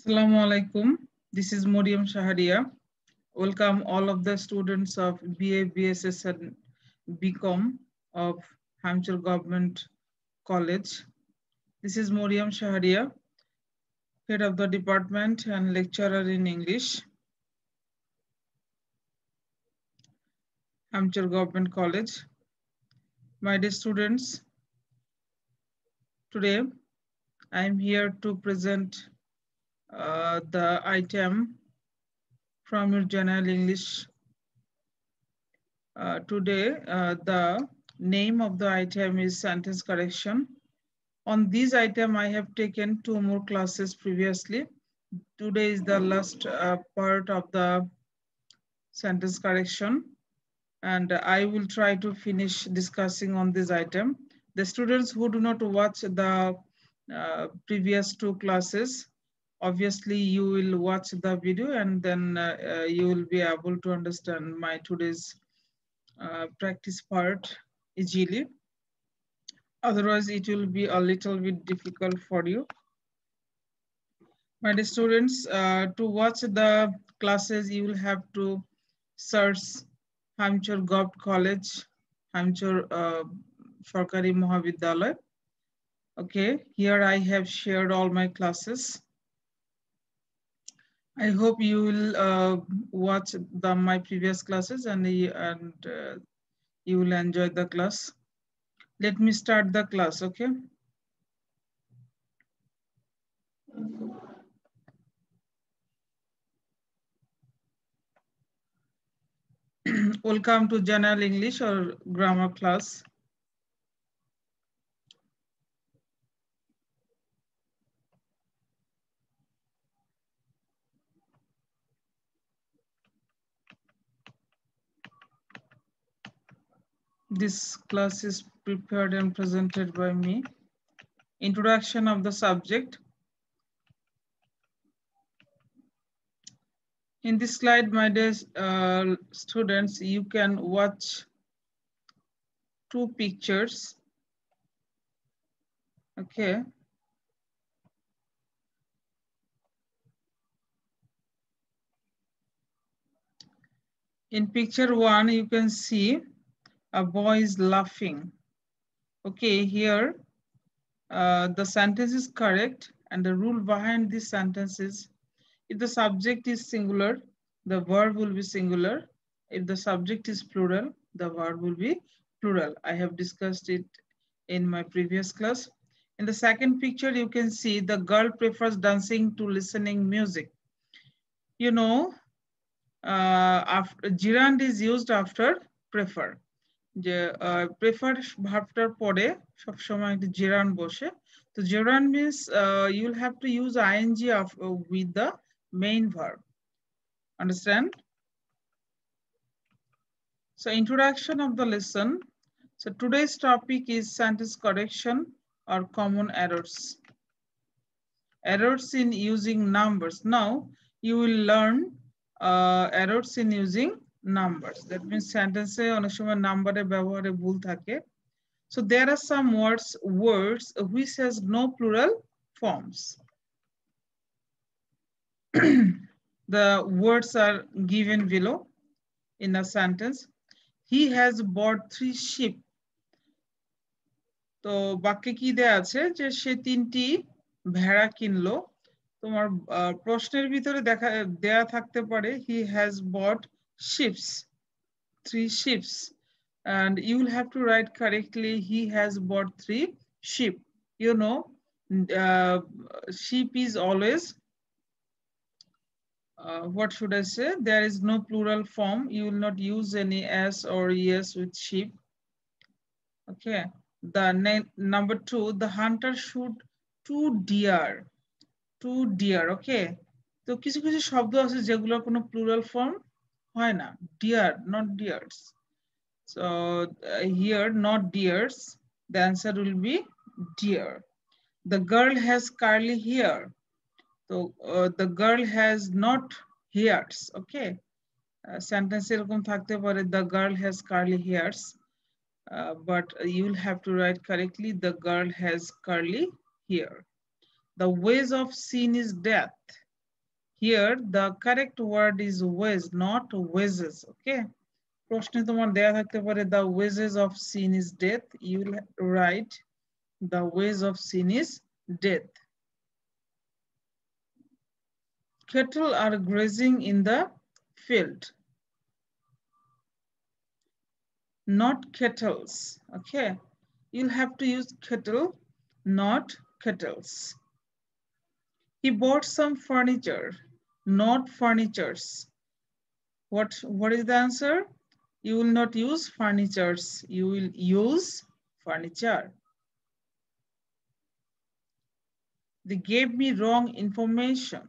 Assalamu alaikum. This is Moriam Shaharia. Welcome all of the students of BA, BSS and BCom of Hampshire Government College. This is Moriam Shaharia, head of the department and lecturer in English, Hampshire Government College. My dear students, today I am here to present the item from your general English. Today, the name of the item is sentence correction. On this item, I have taken 2 more classes previously. Today is the last part of the sentence correction, and I will try to finish discussing on this item. The students who do not watch the previous 2 classes, obviously you will watch the video and then you will be able to understand my today's practice part easily. Otherwise, it will be a little bit difficult for you. My dear students, to watch the classes, you will have to search Hampshire Gov College, Hampshire Sarkari Mahavidyalaya. Okay, here I have shared all my classes. I hope you will watch my previous classes and you will enjoy the class. Let me start the class, okay? Welcome to General English or Grammar class. This class is prepared and presented by me. Introduction of the subject. In this slide, my dear students, you can watch 2 pictures. Okay. In picture 1, you can see a boy is laughing. Okay, here the sentence is correct, and the rule behind this sentence is if the subject is singular, the verb will be singular. If the subject is plural, the verb will be plural. I have discussed it in my previous class. In the second picture, you can see the girl prefers dancing to listening music. You know, gerund is used after prefer. Prefer ভাবটার পরে সবসময় একটা gerund বসে। তো gerund means you'll have to use ing with the main verb. Understand? So introduction of the lesson. So today's topic is sentence correction or common errors. Errors in using numbers. Now you will learn errors in using numbers. That means sentence অনেক সময় নাম্বারে ব্যবহারে ভুল থাকে. So there are some words which has no plural forms. The words are given below in a sentence. He has bought 3 sheep. তো বাক্যে কি দেয়া আছে যে সে 3টি ভেড়া কিনলো। তোমার প্রশ্নের ভিতরে দেয়া থাকতে পারে he has bought sheep, 3 sheep, and you will have to write correctly he has bought 3 sheep. You know, sheep is always what should I say? There is no plural form. You will not use any s or es with sheep. Okay. The number 2, the hunter shoot 2 deer. 2 deer. Okay. তো কিছু কিছু শব্দ আছে যেগুলো কোনো plural form হয় না. Deer, not deers. So here, not deers. The answer will be deer. The girl has curly hair. So the girl has not hairs. Okay. Sentence এরকম থাকতে পারে the girl has curly hairs. But you'll have to write correctly the girl has curly hair. The ways of sin is death. Here the correct word is wage, not wages. Okay, প্রশ্নে তোমার দেয়া থাকতে পারে the wages of sin is death. You will write the wage of sin is death. Cattle are grazing in the field. Not kettles. Okay, you'll have to use kettle, not kettles. He bought some furniture, not furnitures. What is the answer? You will not use furnitures, you will use furniture. They gave me wrong information,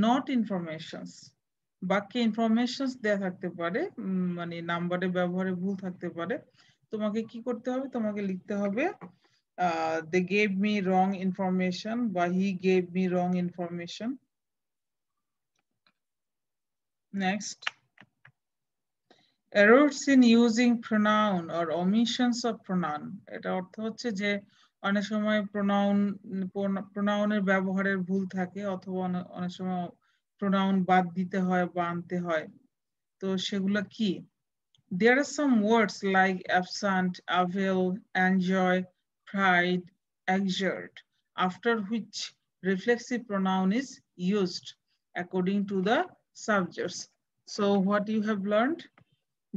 not informations. বাক্যে informations দেয়া থাকতে পারে, মানে নাম্বারে ব্যবহারে ভুল থাকতে পারে। তোমাকে কি করতে হবে? তোমাকে লিখতে হবে they gave me wrong information বা he gave me wrong information. Next, errors in using pronoun or omissions of pronoun. এটা অর্থ হচ্ছে যে অনেক সময় প্রোনাউনের ব্যবহারের ভুল থাকে অথবা অনেক সময় প্রোনাউন বাদ দিতে হয় বা আনতে হয়, তো সেগুলা কি? There are some words like absent, avail, enjoy, pride, exert, after which reflexive pronoun is used according to the subjects. So what you have learned?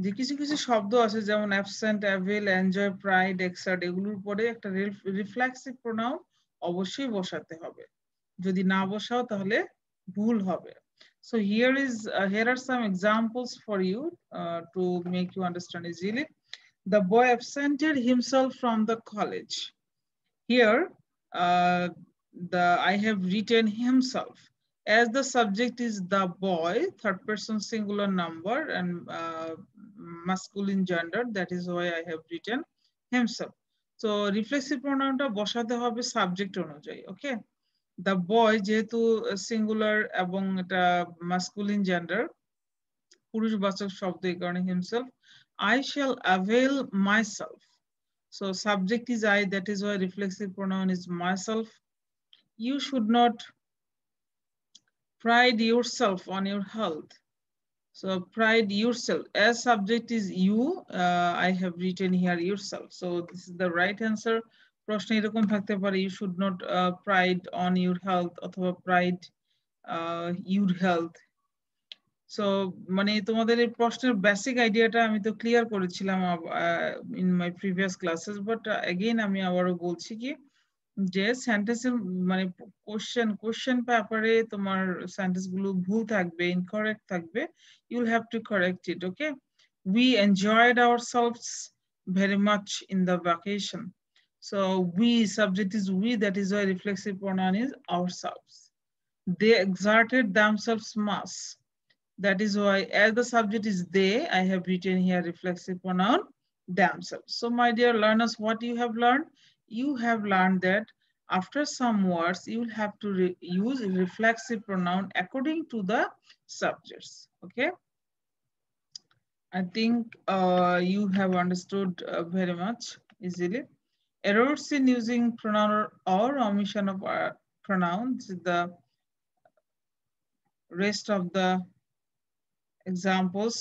যে কিছু কিছু শব্দ আছে যেমন absent, avail, enjoy, pride, excerpt, এগুলোর পরে একটা রিফ্লেক্সিভ প্রোনাউন অবশ্যই বসাতে হবে। যদি না বসাও তাহলে ভুল হবে। So here are some examples for you to make you understand easily. The boy absented himself from the college. Here I have written himself. As the subject is the boy, third person singular number and masculine gender, that is why I have written himself. So reflexive pronoun ta বসাতে হবে subject অনুযায়ী, okay? The boy যেহেতু singular এবং এটা masculine gender, পুরুষবাচক শব্দ, এই কারণে himself. I shall avail myself. So subject is I, that is why reflexive pronoun is myself. You should not pride yourself on your health. So pride yourself. As subject is you, I have written here yourself. So this is the right answer. প্রশ্ন এরকম থাকতে পারে, you should not pride on your health অথবা pride your health. So মানে তোমাদের এই প্রশ্নের basic আইডিয়াটা আমি তো ক্লিয়ার করেছিলাম in my previous classes, but again আমি আবারও বলছি কি যে সেন্টেন্সের মানে কোশ্চেন পেপারে তোমার সেন্টেন্স গুলো ভুল থাকবে, ইনকারেক্ট থাকবে, you will have to correct it. Okay, we enjoyed ourselves very much in the vacation. So we, subject is we, that is why reflexive pronoun is ourselves. They exerted themselves much, that is why as the subject is they, I have written here reflexive pronoun themselves. So my dear learners, what you have learned? You have learned that after some words, you will have to use reflexive pronoun according to the subjects. Okay, I think you have understood very much easily. Errors in using pronoun or omission of pronouns, the rest of the examples.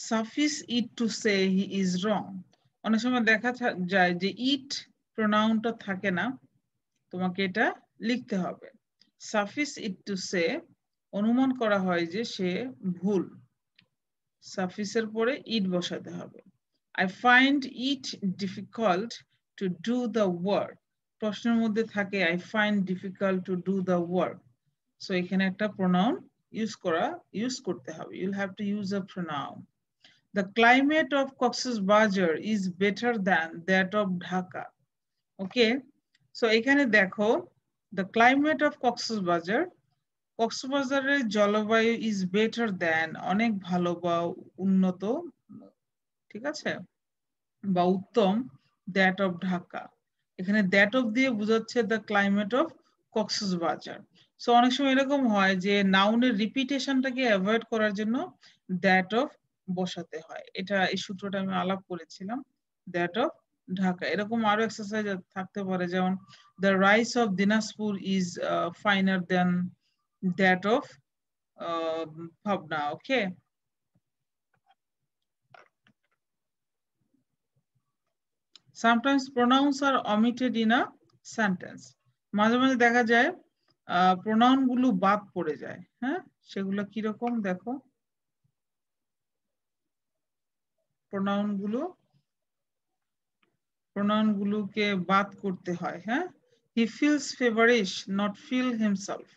Suffice it to say he is wrong. অনেক সময় দেখা যায় যে it প্রোনাউনটা থাকে না, তোমাকে এটা লিখতে হবে। Suffice it to say, অনুমান করা হয় যে সে ভুল, suffice এর পরে it বসাতে হবে। I find it difficult to do the work. প্রশ্নের মধ্যে থাকে I find difficult to do the work. So এখানে একটা pronoun use করতে হবে। You'll have to use a pronoun. The climate of Cox's Bazar is better than that of Dhaka. Okay, so এখানে দেখো the climate of Cox's Bazar, কক্সবাজারের জলবায়ু is better than, অনেক ভালো বা উন্নত, ঠিক আছে, বা উত্তম, that of Dhaka. এখানে that of দিয়ে বোঝাচ্ছে the climate of Cox's Bazar. So অনেক সময় এরকম হয় যে নাউনের রিপিটেশনটাকে অ্যাভয়েড করার জন্য that of বসাতে হয়। এটা এই সূত্রটা আমি আলাপ করেছিলাম, that of ঢাকা। এরকম আরো এক্সারসাইজ থাকতে পারে, যেমন the rice of Dinajpur is finer than that of ভাবনা, okay? Sometimes pronouns are omitted in a sentence. মাঝে মাঝে দেখা যায় pronoun গুলো বাদ পড়ে যায়, হ্যাঁ? সেগুলো কি রকম দেখো? pronoun গুলোকে বাদ করতে হয়, হ্যাঁ? He feels feverish, not feel himself.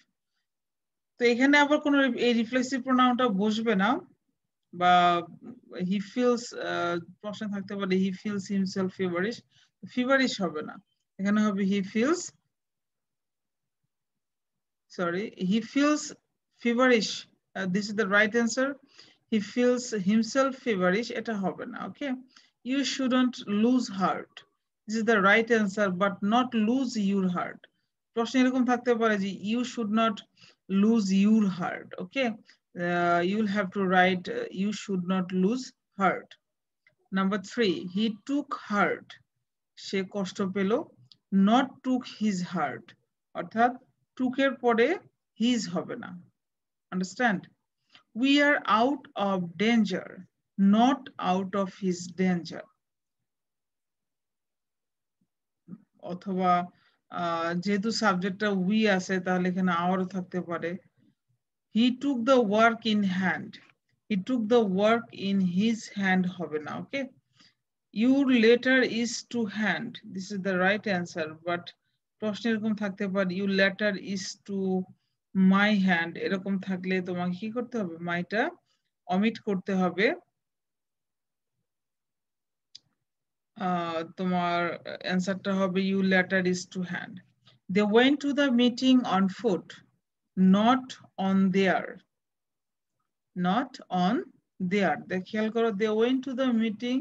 তো এখানে আবার কোনো এই রিফ্লেক্সিভ প্রোনাউনটা বসবে না, বা he feels প্রশ্ন থাকতে পারে he feels himself feverish হবে না, এখানে হবে he feels feverish. This is the right answer. He feels himself feverish, এটা হবে না, okay? You shouldn't lose heart. This is the right answer, but not lose your heart. প্রশ্ন এরকম থাকতে পারে যে you should not lose your heart, okay? You'll have to write you should not lose heart. Number 3, he took heart. সে কষ্ট পেল, not took his heart. অর্থাৎ took এর পরে his হবে না, understand? We are out of danger, not out of his danger. অথবা যেহেতু সাবজেক্টটা we আছে তাহলে এখানে our থাকতে পারে। He took the work in hand. He took the work in his hand হবে না, okay? Your letter is to hand. This is the right answer, but প্রশ্ন এরকম থাকতে পারে your letter is to my hand. এরকম থাকলে তোমাকে কি করতে হবে? মাইটা omit করতে হবে। তোমার অ্যান্সারটা হবে your letter is to hand. They went to the meeting on foot, not on their. Not on their. খেয়াল করো, they went to the meeting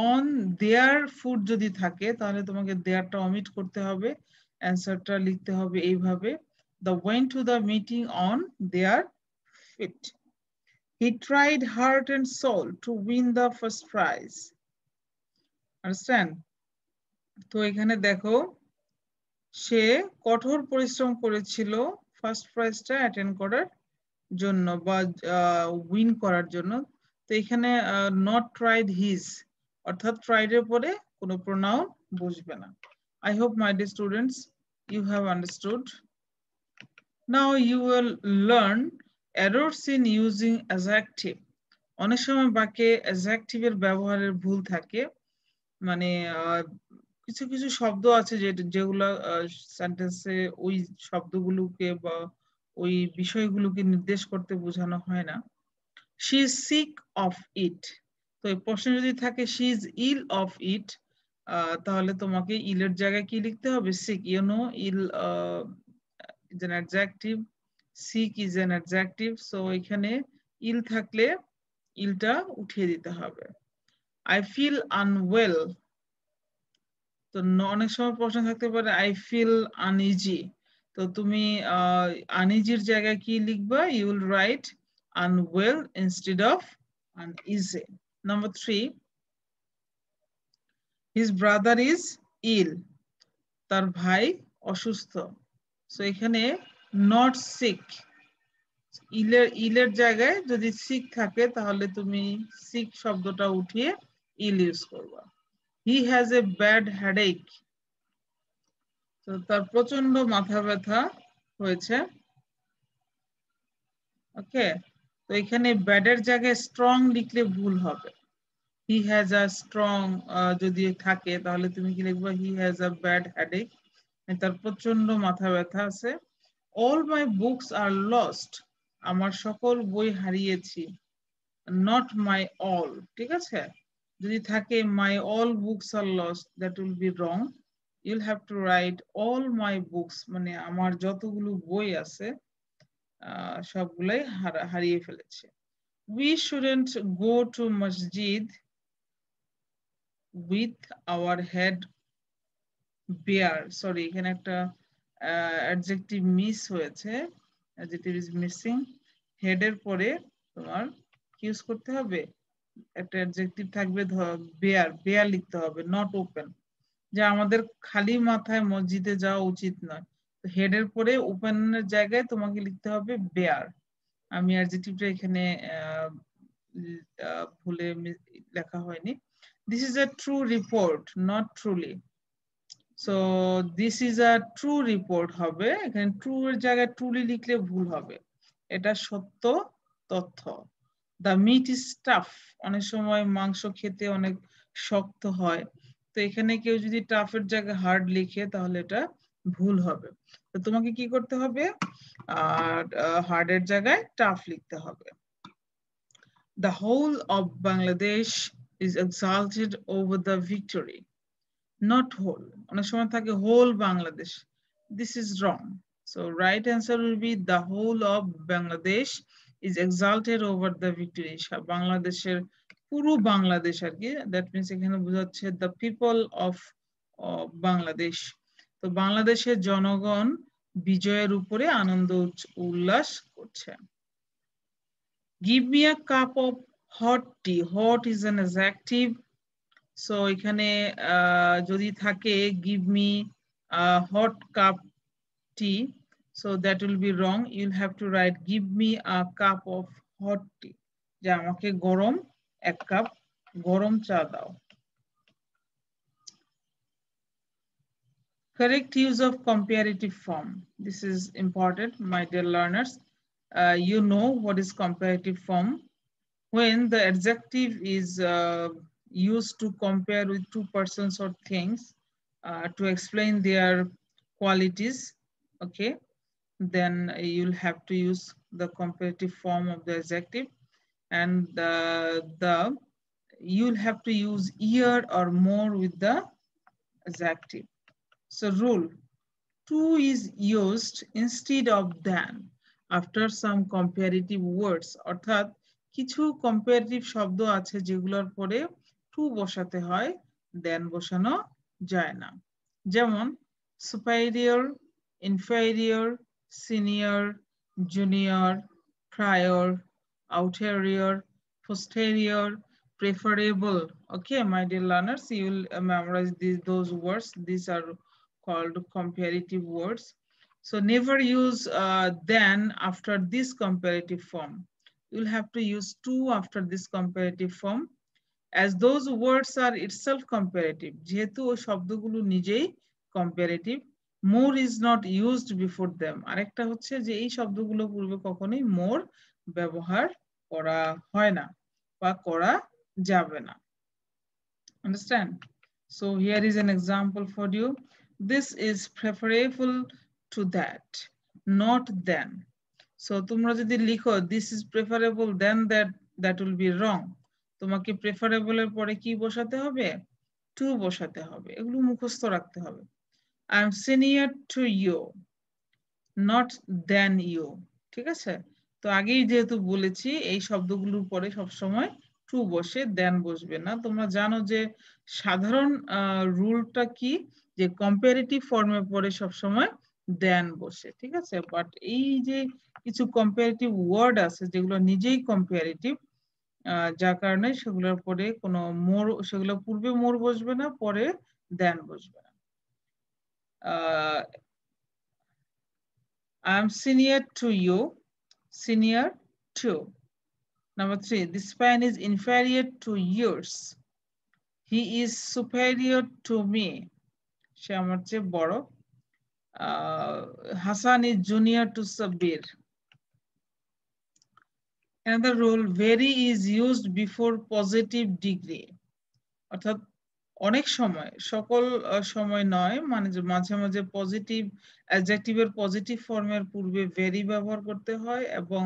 on their foot যদি থাকে তাহলে তোমাকে theirটা omit করতে হবে, অ্যান্সারটা লিখতে হবে এইভাবে, they went to the meeting on their feet. He tried heart and soul to win the first prize. Understand? তো এখানে দেখো সে কঠোর পরিশ্রম করেছিল ফার্স্ট প্রাইজটা অ্যাটেন্ড করার জন্য বা উইন করার জন্য। তো এখানে নট ট্রাইড হিজ অর্থাৎ ট্রাইড এর পরে কোনো প্রোনাউন বসবে না। I hope my dear students you have understood. Now you will learn errors in using adjective. অনেক সময় বাক্যে adjective এর ব্যবহারের ভুল থাকে, মানে কিছু কিছু শব্দ আছে যেগুলো সেন্টেন্সে ওই শব্দগুলোকে বা ওই বিষয়গুলোকে নির্দেশ করতে বোঝানো হয় না। she is sick of it. তো এই প্রশ্ন যদি থাকে she is ill of it, তাহলে তোমাকে ill এর জায়গায় কি লিখতে হবে? sick. You know ill is an adjective, sick is an adjective, so এখানে ill থাকলে illটা উঠিয়ে দিতে হবে। I feel unwell. তো অনেক সময় প্রশ্ন থাকতে পারে I feel uneasy. তো তুমি uneasy জায়গায় কি লিখবা? You will write unwell instead of uneasy. Number 3, his brother is ill. তার ভাই অসুস্থ। সো এখানে not sick. ইলের জায়গায় যদি sick থাকে তাহলে তুমি sick শব্দটা উঠিয়ে ill ইউজ করবা। He has a bad headache. তো তার প্রচন্ড মাথা ব্যথা হয়েছে, ওকে? তো এখানে ব্যাড এর জায়গায় স্ট্রং লিখলে ভুল হবে। হি হ্যাজ আ স্ট্রং যদি থাকে তাহলে তুমি কি লিখবে? He has a bad headache, তার প্রচন্ড মাথা ব্যথা আছে। All my books are lost, আমার সকল বই হারিয়েছি। নট মাই অল, ঠিক আছে? যদি থাকে my all books are lost, that will be wrong. you'll have to write all my books, মানে আমার যতগুলো বই আছে সবগুলাই হারিয়ে ফেলেছে। We shouldn't go to masjid with our head bare. Sorry, এখানে একটা adjective miss হয়েছে, adjective is missing. head এর পরে তোমার কি ইউজ করতে হবে? একটা adjective থাকবে bare লিখতে হবে, not open. যে আমাদের খালি মাথায় মসজিদে যাওয়া উচিত নয়। হেডের পরে ওপেনের জায়গায় তোমাকে লিখতে হবে বেয়ার। আমি অ্যাডজেক্টিভটা এখানে ভুলে লেখা হয়নি। This is a true report, not truly. So this is a true report হবে, এখানে true এর জায়গায় truly লিখলে ভুল হবে। এটা সত্য তথ্য। The meat is tough, অনেক সময় মাংস খেতে অনেক শক্ত হয়, তো এখানে কেউ যদি tough এর জায়গায় hard লিখে তাহলে এটা ভুল হবে। তো তোমাকে কি করতে হবে, hard এর জায়গায় tough লিখতে হবে। The whole of Bangladesh is exalted over the victory. Not whole. অনেক সময় থাকে whole Bangladesh. This is wrong. So right answer will be the whole of Bangladesh is exalted over the victory. বাংলাদেশের পুরো বাংলাদেশ আর কি, that means এখানে বোঝাচ্ছে the people of Bangladesh. তো বাংলাদেশের জনগণ বিজয়ের উপরে আনন্দ উল্লাস করছে। Give me a cup of hot tea. Hot is an adjective. So এখানে যদি থাকে give me a hot cup tea, so that will be wrong. You'll have to write give me a cup of hot tea. যে আমাকে গরম এক cup গরম চা দাও। Correct use of comparative form. This is important, my dear learners. You know what is comparative form. When the adjective is used to compare with two persons or things to explain their qualities, okay, then you'll have to use the comparative form of the adjective, and you'll have to use year or more with the adjective. So rule, to is used instead of than after some comparative words, অর্থাৎ কিছু comparative শব্দ আছে যেগুলোর পরে two বসাতে হয়, দেন বসানো যায় না। যেমন superior, inferior, senior, junior, prior, ulterior, posterior, preferable. Okay, my dear learners, you will memorize those words. These are called comparative words. So never use then after this comparative form. You'll have to use to after this comparative form, as those words are itself comparative. যেহেতু ওই শব্দগুলো নিজেই comparative, more is not used before them. আরেকটা হচ্ছে যে এই শব্দগুলো পূর্বে কখনোই more ব্যবহার করা হয় না বা করা যাবে না। Understand? So here is an example for you. This is preferable to that, not then. So তোমরা যদি লিখো this is preferable than that, that will be wrong. তোমাকে preferable এর পরে কি বসাতে হবে, to বসাতে হবে। এগুলো মুখস্থ রাখতে হবে। I am senior to you, not than you. ঠিক আছে? তো আগেই যেহেতু বলেছি এই শব্দগুলোর পরে সবসময় টু বসে দেন বসবে না। তোমরা জানো যে সাধারণ রুলটা কি, যে কম্পারেটিভ ফর্মে পরে সবসময় দেন বসে, ঠিক আছে? বাট এই যে কিছু কম্পারেটিভ ওয়ার্ড আছে যেগুলো নিজেই কম্পারেটিভ, যার কারণে সেগুলোর পরে কোনো মোর, সেগুলো পূর্বে মোর বসবে না, পরে দেন বসবে না। I am senior to you, senior to. Number 3, this pen is inferior to yours. He is superior to me. সে আমার চেয়ে বড়। Hassan is junior to Sabir. Another rule, very is used before positive degree. অর্থাৎ অনেক সময়, সকল সময় নয়, মানে মাঝে মাঝে পজিটিভ অ্যাডজেক্টিভের পজিটিভ ফর্মের পূর্বে ভেরি ব্যবহার করতে হয়, এবং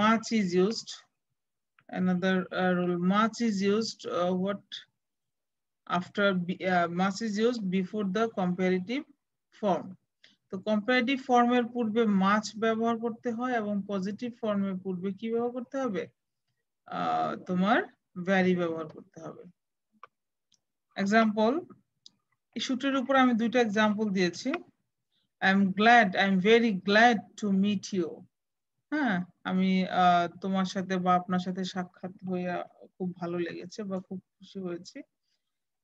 much is used. Another rule, much is used what after much is used before the comparative form. তো কম্পারেটিভ ফর্মের পূর্বে মাছ ব্যবহার করতে হয় এবং পজিটিভ ফর্মের পূর্বে কি ব্যবহার করতে হবে, তোমার ভ্যারি ব্যবহার করতে হবে। এক্সাম্পল, এই সূত্রের উপর আমি দুইটা এক্সাম্পল দিয়েছি। I am very glad to meet you. হ্যাঁ, আমি তোমার সাথে বা আপনার সাথে সাক্ষাৎ হইয়া খুব ভালো লেগেছে বা খুব খুশি হয়েছি।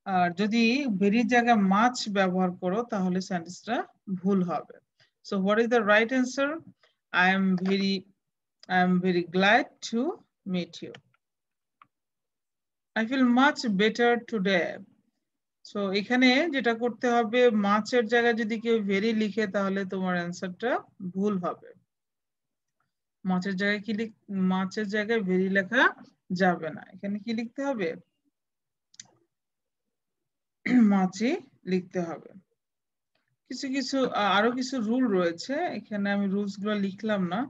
আর যদি ভেরি জায়গায় মাছ ব্যবহার করো তাহলে সেন্টেন্সটা ভুল হবে। So what is the right answer? I am very I am very glad to meet you. I feel much better today. So এখানে যেটা করতে হবে মাছের জায়গায় যদি কেউ ভেরি লিখে তাহলে তোমার অ্যানসারটা ভুল হবে মাছের জায়গায় কি মাছের জায়গায় ভেরি লেখা যাবে না এখানে কি লিখতে হবে মাছই লিখতে হবে কিছু কিছু আরো কিছু রুল রয়েছে এখানে আমি রুলস গুলো লিখলাম না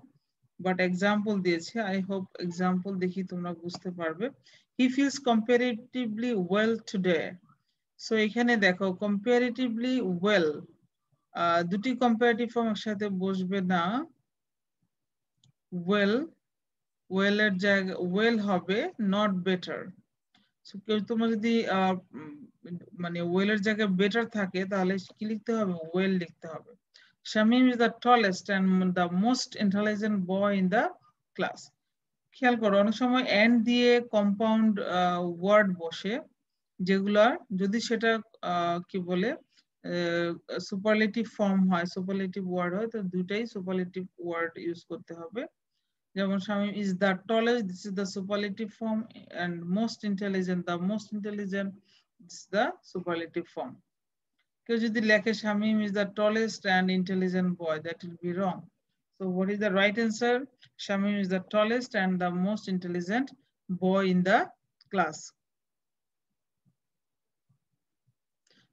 বাট এক্সাম্পল দিয়েছে আই হোপ এক্সাম্পল দেখি তোমরা বুঝতে পারবে he feels comparatively well today so এখানে দেখো কম্পারেটিভলি ওয়েল দুটি কম্পারেটিভ ফর্ম একসাথে বসবে না ওয়েল ওয়েলের জায়গা ওয়েল হবে নট বেটার সো কেউ তোমার যদি মানে ওয়েলের জায়গায় বেটার থাকে তাহলে কি লিখতে হবে ওয়েল লিখতে হবে Shamim is the tallest and the most intelligent boy in the class খেয়াল করো অনেক সময় এন্ড দিয়ে কম্পাউন্ড ওয়ার্ড বসে যেগুলা যদি সেটা কি বলে সুপারলেটিভ ফর্ম হয় সুপারলেটিভ ওয়ার্ড হয় তো দুটাই সুপারলেটিভ ওয়ার্ড ইউজ করতে হবে যেমন Shamim is the tallest this is the superlative form and most intelligent the most intelligent this is the superlative form কেউ যদি লেখে Shamim is the tallest and intelligent boy that will be wrong so what is the right answer Shamim is the tallest and the most intelligent boy in the class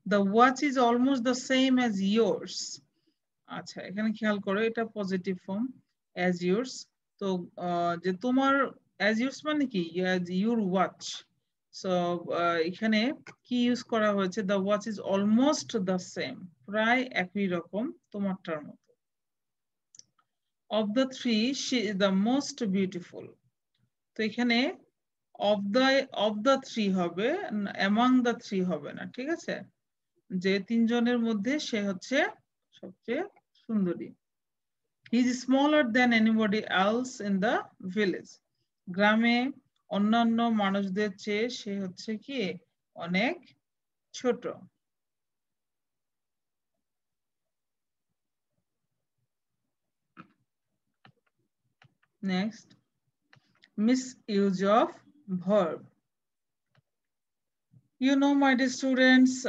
the watch is almost the same as yours আচ্ছা এখানে খেয়াল করো এটা positive form as yours তো যে তোমার as yours মানে কি as your watch so এখানে কি ইউজ করা হয়েছে the watch is almost the same প্রায় একই রকম তোমারটার মতো of the three she is the most beautiful তো এখানে of the three হবে among the three হবে না ঠিক আছে যে তিনজনের মধ্যে সে হচ্ছে সবচেয়ে সুন্দরী he is smaller than anybody else in the village গ্রামে অন্যান্য মানুষদের চেয়ে সে হচ্ছে কি অনেক ছোট next misuse of verb you know my dear students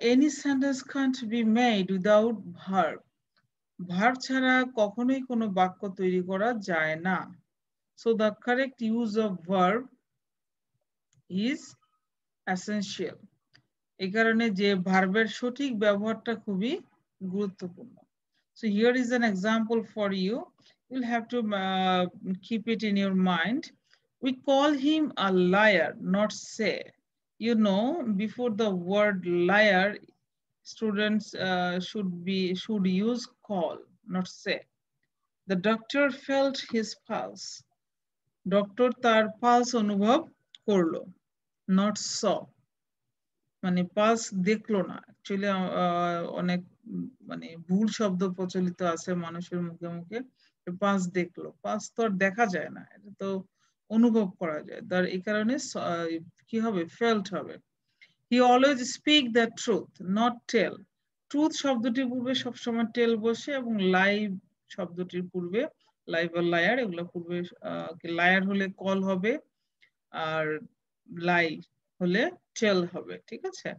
any sentence can't be made without verb verb ছাড়া কখনোই কোনো বাক্য তৈরি করা যায় না so the correct use of verb is essential এই কারণে যে ভার্বের সঠিক ব্যবহারটা খুবই গুরুত্বপূর্ণ so here is an example for you you'll have to keep it in your mind we call him a liar not say you know before the word liar students should use call not say the doctor felt his pulse doctor তার pulse অনুভব করলো not saw মানে pulse দেখলো না actually অনেক মানে ভুল শব্দ প্রচলিত আছে মানুষের মুখে মুখে পালস দেখলো পালস তো আর দেখা যায় না এটা তো অনুভব করা যায় তার এই কারণে কি হবে ফেল্ট হবে he always speak the truth not tell truth শব্দটির পূর্বে সবসময় টেল বসে এবং লাইভ শব্দটির পূর্বে লাইভ আর লায়ার এগুলো পূর্বে লায়ার হলে কল হবে আর লাই হলে টেল হবে ঠিক আছে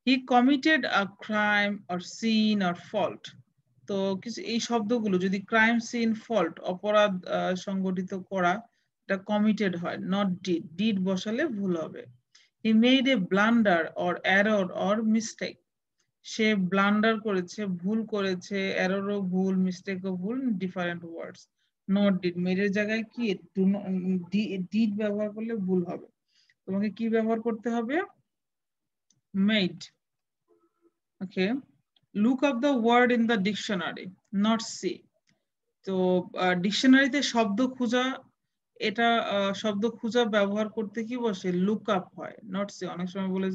he committed a crime or sin or fault তো কিছু এই শব্দগুলো যদি ক্রাইম সিন ফল্ট অপরাধ সংগঠিত করা এটা কমিটেড হয় নট ডিড ডিড বসালে ভুল হবে he made a blunder or error or mistake say blunder করেছে ভুল করেছে এররও ভুল মিস্টেকও ভুল ডিফারেন্ট ওয়ার্ডস নট ডিড মেডের জায়গায় কি ডিড ব্যবহার করলে ভুল হবে তোমাকে কি ব্যবহার করতে হবে made okay look up the word in the dictionary not see তো ডিকশনারিতে শব্দ খোঁজা এটা শব্দ খোঁজা ব্যবহার করতে কি বসে লুক আপ হয় নট সি অনেক সময় বলে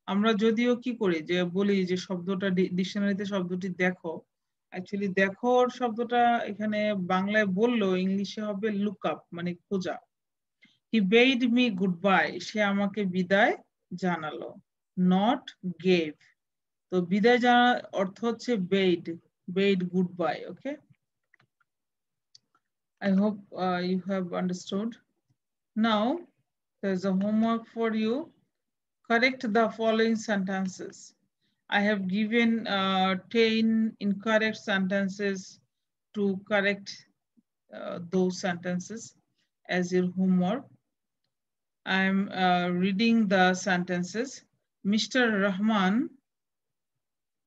আমরা যদিও কি করি যে বলি যে শব্দটা ডিকশনারিতে শব্দটি দেখো অ্যাকচুয়ালি দেখো শব্দটা এখানে বাংলায় বললো ইংলিশে হবে লুক আপ মানে খোঁজা হি বেইড মি গুড বাই সে আমাকে বিদায় জানালো নট গেভ তো বিদায় জানার অর্থ হচ্ছে bathe good bye okay I hope you have understood. Now, there's a homework for you. Correct the following sentences. I have given 10 incorrect sentences to correct those sentences as your homework. I'm reading the sentences. Mr. Rahman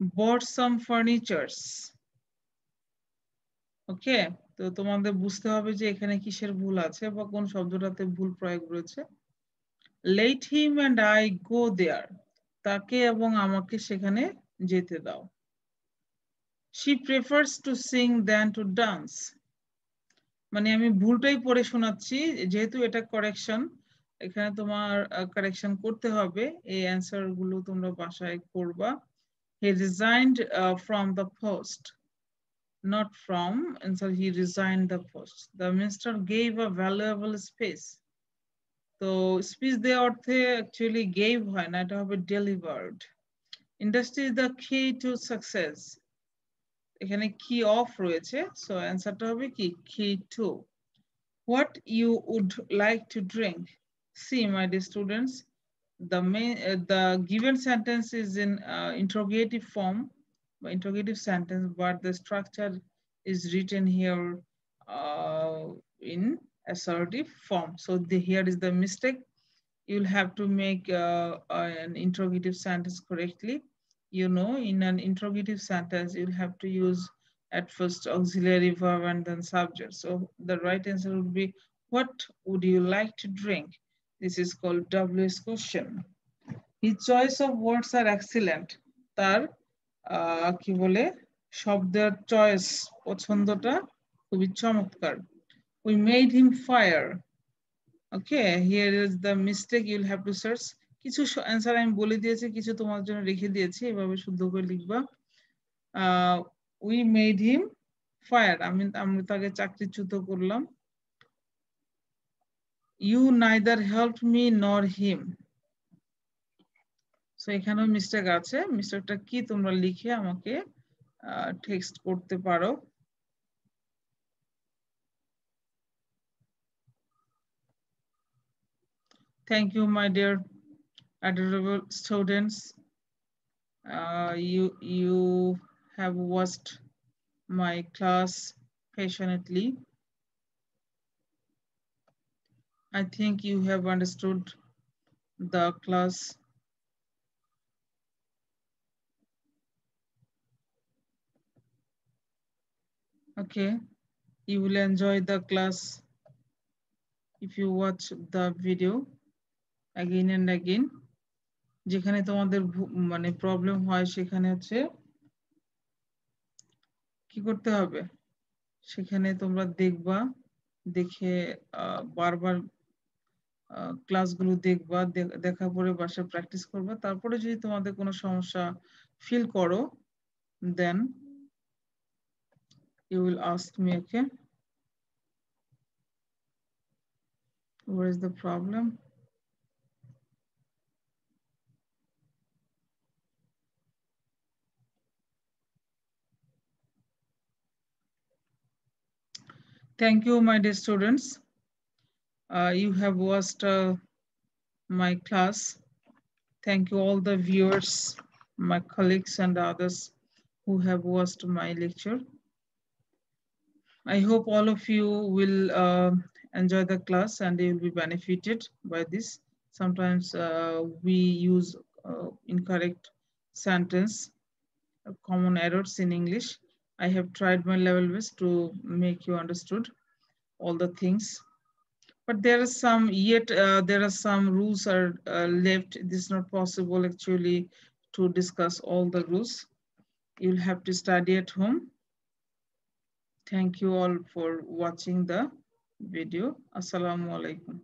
bought some furnitures. Okay, তো তোমাদের বুঝতে হবে যে এখানে কিসের ভুল আছে বা কোন শব্দটাতে ভুল প্রয়োগ রয়েছে। Let him and I go there. তাকে এবং আমাকে সেখানে যেতে দাও। She prefers to sing than to dance. মানে আমি ভুলটাই পড়ে শোনাচ্ছি যেহেতু এটা কারেকশন এখানে তোমার কারেকশন করতে হবে এই অ্যানসার গুলো তোমরা বাসায় করবা he resigned from the post not from and so he resigned the post the minister gave a valuable space তো স্পিচ দেওয়ার অর্থে অ্যাকচুয়ালি গেভ হয় না এটা হবে ডেলিভার্ড ইন্ডাস্ট্রি ইজ দ্য কি টু সাকসেস এখানে কি অফ রয়েছে সো অ্যানসারটা হবে কি কি two what you would like to drink. See, my dear students, the given sentence is in interrogative form, interrogative sentence, but the structure is written here in assertive form. So here is the mistake. You'll have to make an interrogative sentence correctly. You know, in an interrogative sentence, you'll have to use at first auxiliary verb and then subject. So the right answer would be, what would you like to drink? This is called WS question. His choice of words are excellent. তার কি বলে শব্দের choice পছন্দটা খুবই চমৎকার We made him fire. Okay, here is the mistake you'll have to search. কিছু answer আমি বলে দিয়েছি কিছু তোমার জন্য রেখে দিয়েছি এভাবে শুদ্ধ করে লিখবা we made him fire আমরা তাকে চাকরিচ্যুত করলাম you neither helped me nor him so এখানেও মিস্টেক আছে মিস্টেকটা কি তোমরা লিখে আমাকে টেক্সট করতে পারো Thank you, my dear adorable students. You have watched my class patiently. I think you have understood the class. Okay, you will enjoy the class if you watch the video again and again. যেখানে তোমাদের মানে problem হয় সেখানে হচ্ছে কি করতে হবে সেখানে তোমরা দেখবা দেখে বারবার ক্লাসগুলো দেখবা দেখার পরে বাসায় প্র্যাকটিস করবা তারপরে যদি তোমাদের কোনো সমস্যা ফিল করো then you will ask me okay what is the problem Thank you, my dear students. You have watched my class. Thank you all the viewers, my colleagues and others who have watched my lecture. I hope all of you will enjoy the class and you will be benefited by this. Sometimes we use incorrect sentence, common errors in English. I have tried my level best to make you understood all the things. But there are some there are some rules are left. This is not possible actually to discuss all the rules. You'll have to study at home. Thank you all for watching the video. Assalamu alaikum.